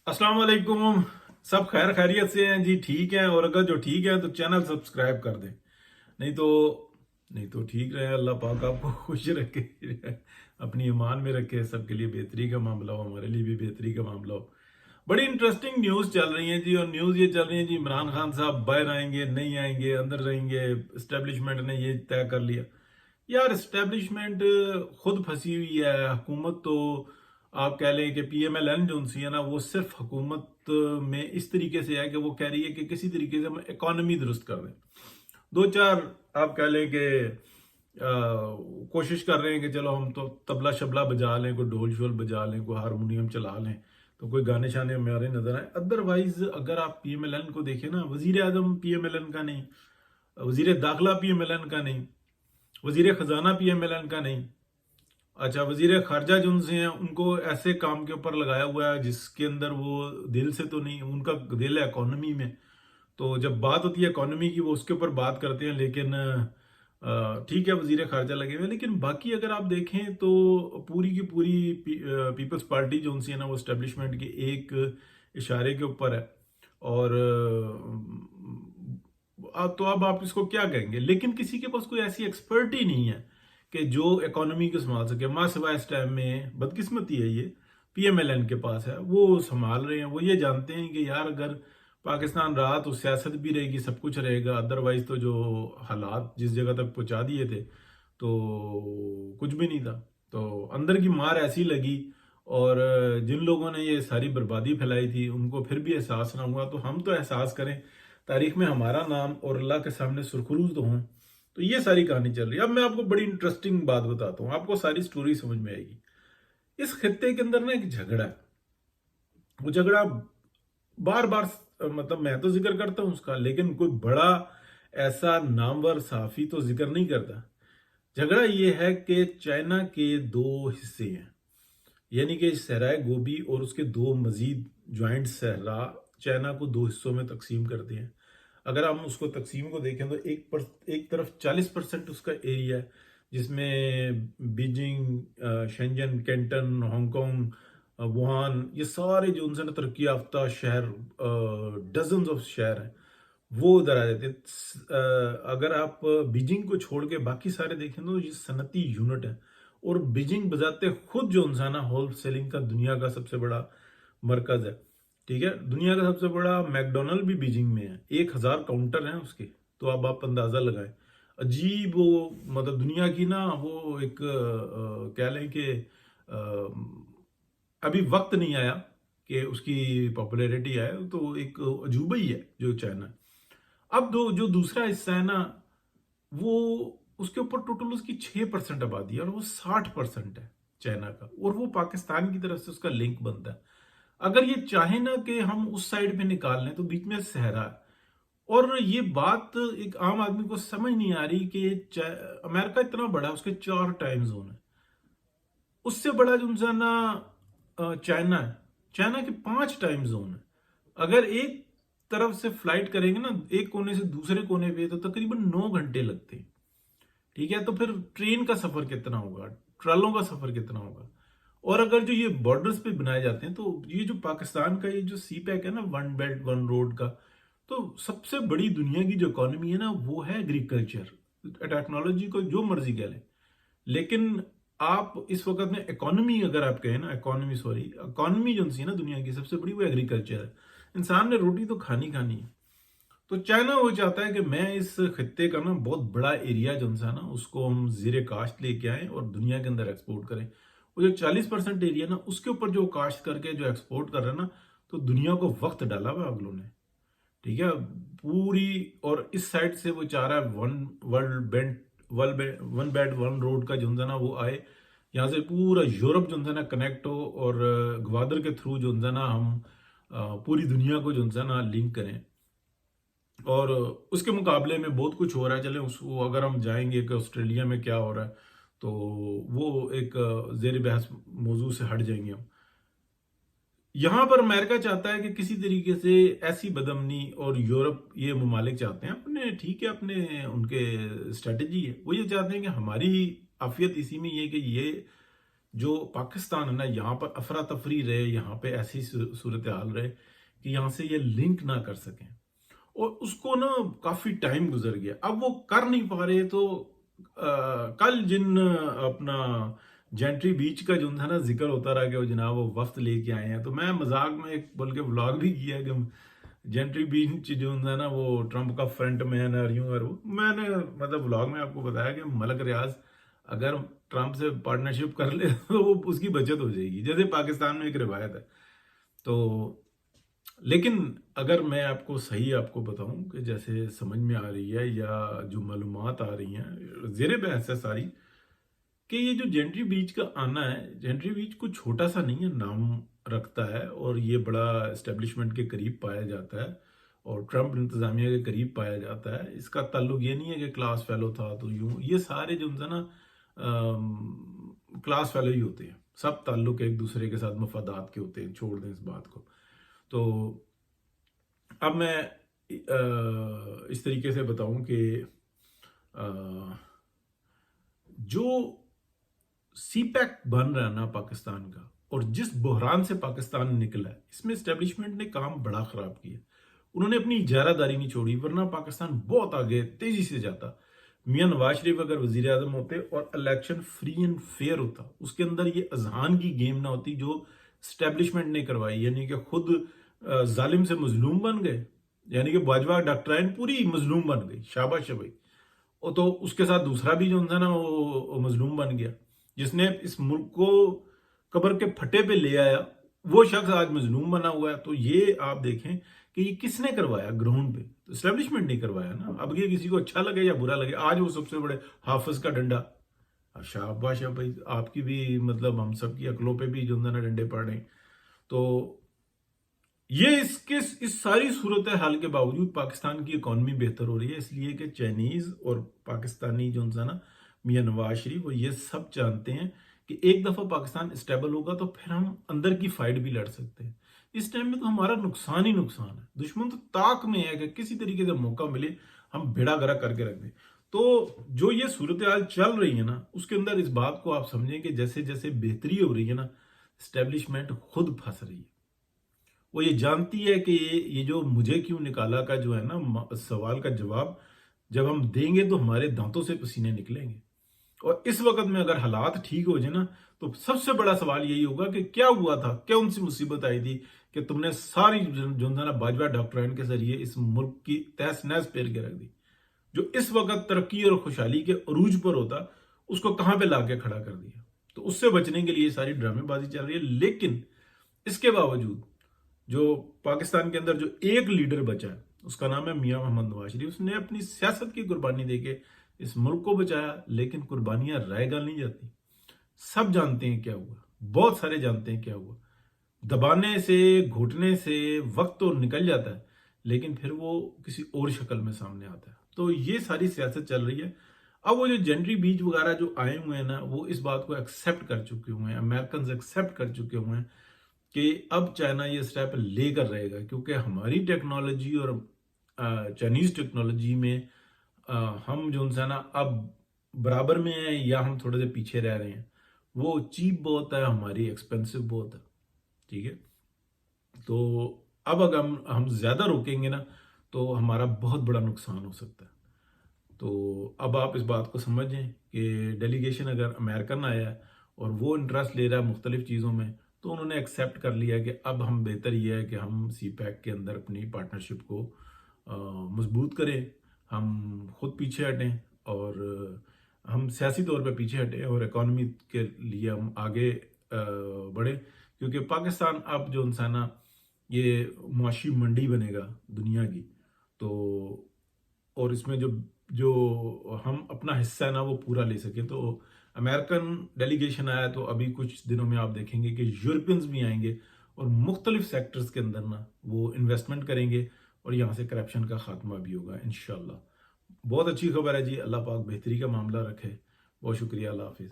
अस्सलाम वालेकुम। सब खैर खैरियत से हैं जी? ठीक है। और अगर जो ठीक है तो चैनल सब्सक्राइब कर दें। नहीं तो ठीक रहे। अल्लाह पाक आपको खुश रखे, अपनी ईमान में रखे, सबके लिए बेहतरी का मामला हो, हमारे लिए भी बेहतरी का मामला हो। बड़ी इंटरेस्टिंग न्यूज़ चल रही है जी। और न्यूज़ ये चल रही है जी, इमरान खान साहब बाहर आएंगे नहीं आएंगे, अंदर रहेंगे, इस्टेब्लिशमेंट ने ये तय कर लिया। यार इस्टेब्लिशमेंट खुद फंसी हुई है। हुकूमत तो आप कह लें कि पीएमएलएन जो उनसी है ना, वो सिर्फ हुकूमत में इस तरीके से है कि वो कह रही है कि किसी तरीके से हम इकॉनमी दुरुस्त कर दें। दो चार आप कह लें कि कोशिश कर रहे हैं कि चलो हम तो तबला शबला बजा लें, कोई ढोल शोल बजा लें, कोई हारमोनियम चला लें, तो कोई गाने शाने हमारे नजर आए। अदरवाइज अगर आप पीएमएलएन को देखें ना, वजीर आजम पीएमएलएन का नहीं, वजीर दाखिला पीएमएलएन का नहीं, वजीर खजाना पीएमएलएन का नहीं। अच्छा, वजीर खारजा जो उनसे हैं उनको ऐसे काम के ऊपर लगाया हुआ है जिसके अंदर वो दिल से तो नहीं, उनका दिल है इकोनॉमी में। तो जब बात होती है इकोनॉमी की वो उसके ऊपर बात करते हैं। लेकिन ठीक है, वजीर खारजा लगे हुए हैं। लेकिन बाकी अगर आप देखें तो पूरी की पूरी पीपल्स पार्टी जो उनसे है ना, वो स्टैब्लिशमेंट के एक इशारे के ऊपर है। और तो अब आप इसको क्या कहेंगे। लेकिन किसी के पास कोई ऐसी एक्सपर्ट ही नहीं है कि जो इकोनॉमी को संभाल सके। मां सिवा इस टाइम में बदकिस्मती है, ये पीएमएलएन के पास है, वो संभाल रहे हैं। वो ये जानते हैं कि यार अगर पाकिस्तान रहा तो सियासत भी रहेगी, सब कुछ रहेगा। अदरवाइज तो जो हालात जिस जगह तक पहुंचा दिए थे तो कुछ भी नहीं था। तो अंदर की मार ऐसी लगी। और जिन लोगों ने ये सारी बर्बादी फैलाई थी उनको फिर भी एहसास ना हुआ, तो हम तो एहसास करें, तारीख में हमारा नाम और अल्लाह के सामने सुरखरू तो हों। तो ये सारी कहानी चल रही है। अब मैं आपको बड़ी इंटरेस्टिंग बात बताता हूँ, आपको सारी स्टोरी समझ में आएगी। इस खत्ते के अंदर ना एक झगड़ा है। वो झगड़ा बार बार, मतलब मैं तो जिक्र करता हूं उसका, लेकिन कोई बड़ा ऐसा नामवर साफी तो जिक्र नहीं करता। झगड़ा ये है कि चाइना के दो हिस्से हैं, यानी कि सहराए गोबी और उसके दो मजीद ज्वाइंट सहरा चाइना को दो हिस्सों में तकसीम करते हैं। अगर हम उसको तकसीम को देखें तो एक तरफ 40% उसका एरिया है, जिसमें Beijing, Shenzhen, Canton, Hong Kong, Wuhan, ये सारे जो उनसे तरक्की याफ्ता शहर, डजन्स ऑफ शहर हैं, वो उधर आ जाते हैं। अगर आप बीजिंग को छोड़ के बाकी सारे देखें तो ये सनती यूनिट है। और बीजिंग बजाते खुद जो इंसान है, होल सेलिंग का दुनिया का सबसे बड़ा मरकज है। ठीक है, दुनिया का सबसे बड़ा मैकडोनल्ड भी बीजिंग में है, 1,000 काउंटर हैं उसके। तो अब आप अंदाजा लगाएं। अजीब वो, मतलब दुनिया की ना वो एक कह लें कि अभी वक्त नहीं आया कि उसकी पॉपुलैरिटी आए, तो एक अजूबा ही है जो चाइना। अब दो जो दूसरा हिस्सा है ना, वो उसके ऊपर टोटल उसकी 6% आबादी है और वो 60% है चाइना का। और वो पाकिस्तान की तरफ से उसका लिंक बनता है। अगर ये चाहे ना कि हम उस साइड पे निकाल लें तो बीच में सहरा है। और ये बात एक आम आदमी को समझ नहीं आ रही कि अमेरिका इतना बड़ा है, उसके 4 टाइम जोन है। उससे बड़ा जो है ना चाइना है, चाइना के 5 टाइम जोन है। अगर एक तरफ से फ्लाइट करेंगे ना, एक कोने से दूसरे कोने पे, तो तकरीबन 9 घंटे लगते हैं। ठीक है, तो फिर ट्रेन का सफर कितना होगा, ट्रलों का सफर कितना होगा। और अगर जो ये बॉर्डर्स पे बनाए जाते हैं, तो ये जो पाकिस्तान का ये जो सी पैक है ना, वन बेल्ट वन रोड का, तो सबसे बड़ी दुनिया की जो इकोनॉमी है ना, वो है एग्रीकल्चर। टेक्नोलॉजी को जो मर्जी कह लें, लेकिन आप इस वक्त में इकोनॉमी अगर आप कहें ना, इकोनॉमी जो सी है ना दुनिया की सबसे बड़ी, वो एग्रीकल्चर है। इंसान ने रोटी तो खानी खानी है। तो चाइना वो चाहता है कि मैं इस खत्ते का ना बहुत बड़ा एरिया जो सा ना, उसको हम जीरे काश्त लेके आए और दुनिया के अंदर एक्सपोर्ट करें। वो जो 40% एरिया ना, उसके ऊपर जो काश्त करके जो एक्सपोर्ट कर रहे हैं ना, तो दुनिया को वक्त डाला हुआ अगलों ने। ठीक है, पूरी। और इस साइड से वो चाह रहा है वन बेल्ट वन रोड का जो है ना वो आए, यहाँ से पूरा यूरोप जो है ना कनेक्ट हो, और ग्वादर के थ्रू जो है ना हम पूरी दुनिया को जो है ना लिंक करें। और उसके मुकाबले में बहुत कुछ हो रहा है। चले उसको अगर हम जाएंगे कि ऑस्ट्रेलिया में क्या हो रहा है, तो वो एक जेर बहस मौजू से हट जाएंगे हम। यहां पर अमेरिका चाहता है कि किसी तरीके से ऐसी बदमनी, और यूरोप, ये ममालिक चाहते हैं अपने, ठीक है, अपने उनके स्ट्रेटजी है, वो ये चाहते हैं कि हमारी आफियत इसी में ये कि ये جو پاکستان ہے نا یہاں پر افراتفری رہے، یہاں پہ ایسی صورتحال رہے کہ یہاں سے یہ لنک نہ کر سکیں، اور اس کو نا کافی ٹائم گزر گیا، اب وہ کر نہیں پا رہے. تو کل جن اپنا جینٹری بیچ کا جو تھا نا ذکر ہوتا رہا کہ وہ جناب وہ وفد لے کے آئے ہیں، تو میں مذاق میں ایک بلکہ ولاگ بھی کیا کہ جینٹری بیچ جو ہے نا وہ ٹرمپ کا فرنٹ مین ہے، اور یوں اور وہ میں نے مطلب ولاگ میں آپ کو بتایا کہ ملک ریاض اگر ٹرمپ سے پارٹنرشپ کر لے تو وہ اس کی بچت ہو جائے گی، جیسے پاکستان میں ایک روایت ہے. تو لیکن اگر میں آپ کو صحیح آپ کو بتاؤں کہ جیسے سمجھ میں آ رہی ہے یا جو معلومات آ رہی ہیں زیر بحث ہے ساری، کہ یہ جو جینٹری بیچ کا آنا ہے، جینٹری بیچ کو چھوٹا سا نہیں ہے، نام رکھتا ہے اور یہ بڑا اسٹیبلشمنٹ کے قریب پایا جاتا ہے اور ٹرمپ انتظامیہ کے قریب پایا جاتا ہے. اس کا تعلق یہ نہیں ہے کہ کلاس فیلو تھا تو یوں، یہ سارے جو ہے نا کلاس فیلو ہی ہوتے ہیں، سب تعلق ایک دوسرے کے ساتھ مفادات کے ہوتے ہیں، چھوڑ دیں اس بات کو. تو اب میں اس طریقے سے بتاؤں کہ جو سی پیک بن رہا ہے نا پاکستان کا، اور جس بحران سے پاکستان نکلا ہے، اس میں اسٹیبلشمنٹ نے کام بڑا خراب کیا. انہوں نے اپنی اجارہ داری نہیں چھوڑی، ورنہ پاکستان بہت آگے تیزی سے جاتا. میاں نواز شریف اگر وزیر اعظم ہوتے اور الیکشن فری اینڈ فیئر ہوتا، اس کے اندر یہ اذہان کی گیم نہ ہوتی جو اسٹیبلشمنٹ نے کروائی، یعنی کہ خود ظالم سے مظلوم بن گئے، یعنی کہ باجوہ ڈاکٹرائن پوری مظلوم بن گئی، شاباش بھائی. اور تو اس کے ساتھ دوسرا بھی جو تھا نا وہ مظلوم بن گیا، جس نے اس ملک کو قبر کے پھٹے پہ لے آیا، وہ شخص آج مظلوم بنا ہوا ہے. تو یہ آپ دیکھیں کہ یہ کس نے کروایا گراؤنڈ پہ، تو اسٹیبلشمنٹ نہیں کروایا نا. اب یہ کسی کو اچھا لگے یا برا لگے، آج وہ سب سے بڑے حافظ کا ڈنڈا، شاباش بھائی، آپ کی بھی مطلب ہم سب کی عقلوں پہ بھی جو نا ڈنڈے پڑ رہے ہیں. تو یہ اس ساری صورتحال کے باوجود پاکستان کی اکانومی بہتر ہو رہی ہے، اس لیے کہ چائنیز اور پاکستانی جو ہے نا میاں نواز شریف وہ یہ سب جانتے ہیں کہ ایک دفعہ پاکستان اسٹیبل ہوگا تو پھر ہم اندر کی فائٹ بھی لڑ سکتے ہیں. اس ٹائم میں تو ہمارا نقصان ہی نقصان ہے، دشمن تو طاق میں ہے کہ کسی طریقے سے موقع ملے ہم بھیڑا گرا کر کے رکھ دیں. تو جو یہ صورتحال چل رہی ہے نا اس کے اندر اس بات کو آپ سمجھیں کہ جیسے جیسے بہتری ہو رہی ہے نا، اسٹیبلشمنٹ خود پھنس رہی ہے. وہ یہ جانتی ہے کہ یہ جو مجھے کیوں نکالا کا جو ہے نا سوال کا جواب جب ہم دیں گے تو ہمارے دانتوں سے پسینے نکلیں گے. اور اس وقت میں اگر حالات ٹھیک ہو جائے نا تو سب سے بڑا سوال یہی ہوگا کہ کیا ہوا تھا، کون سی مصیبت آئی تھی کہ تم نے ساری جو ہے نا باجوہ ڈاکٹرائن کے ذریعے اس ملک کی تہس نہس پھیر کے رکھ دی. جو اس وقت ترقی اور خوشحالی کے عروج پر ہوتا اس کو کہاں پہ لا کے کھڑا کر دیا. تو اس سے بچنے کے لیے ساری ڈرامے بازی چل رہی ہے. لیکن اس کے باوجود جو پاکستان کے اندر جو ایک لیڈر بچا ہے اس کا نام ہے میاں محمد نواز شریف، اس نے اپنی سیاست کی قربانی دے کے اس ملک کو بچایا. لیکن قربانیاں رائے گل نہیں جاتی، سب جانتے ہیں کیا ہوا، بہت سارے جانتے ہیں کیا ہوا. دبانے سے گھٹنے سے وقت تو نکل جاتا ہے لیکن پھر وہ کسی اور شکل میں سامنے آتا ہے. تو یہ ساری سیاست چل رہی ہے. اب وہ جو جینٹری بیچ وغیرہ جو آئے ہوئے ہیں نا وہ اس بات کو ایکسیپٹ کر چکے ہوئے ہیں، امریکنز ایکسیپٹ کر چکے ہوئے ہیں کہ اب چائنا یہ سٹیپ لے کر رہے گا، کیونکہ ہماری ٹیکنالوجی اور چائنیز ٹیکنالوجی میں ہم جو ہے نا اب برابر میں ہیں یا ہم تھوڑے سے پیچھے رہ رہے ہیں. وہ چیپ بہت ہے، ہماری ایکسپینسو بہت ہے. ٹھیک ہے، تو اب اگر ہم زیادہ روکیں گے نا تو ہمارا بہت بڑا نقصان ہو سکتا ہے. تو اب آپ اس بات کو سمجھیں کہ ڈیلیگیشن اگر امریکن آیا ہے اور وہ انٹرسٹ لے رہا ہے مختلف چیزوں میں، تو انہوں نے ایکسیپٹ کر لیا کہ اب ہم بہتر یہ ہے کہ ہم سی پیک کے اندر اپنی پارٹنرشپ کو مضبوط کریں، ہم خود پیچھے ہٹیں اور ہم سیاسی طور پہ پیچھے ہٹیں اور اکانومی کے لیے ہم آگے بڑھیں. کیونکہ پاکستان اب جو انسان یہ معاشی منڈی بنے گا دنیا کی. تو اور اس میں جو ہم اپنا حصہ ہے نا وہ پورا لے سکیں. تو امریکن ڈیلیگیشن آیا تو ابھی کچھ دنوں میں آپ دیکھیں گے کہ یورپینز بھی آئیں گے اور مختلف سیکٹرز کے اندر نا وہ انویسٹمنٹ کریں گے اور یہاں سے کرپشن کا خاتمہ بھی ہوگا انشاءاللہ. بہت اچھی خبر ہے جی، اللہ پاک بہتری کا معاملہ رکھے. بہت شکریہ، اللہ حافظ.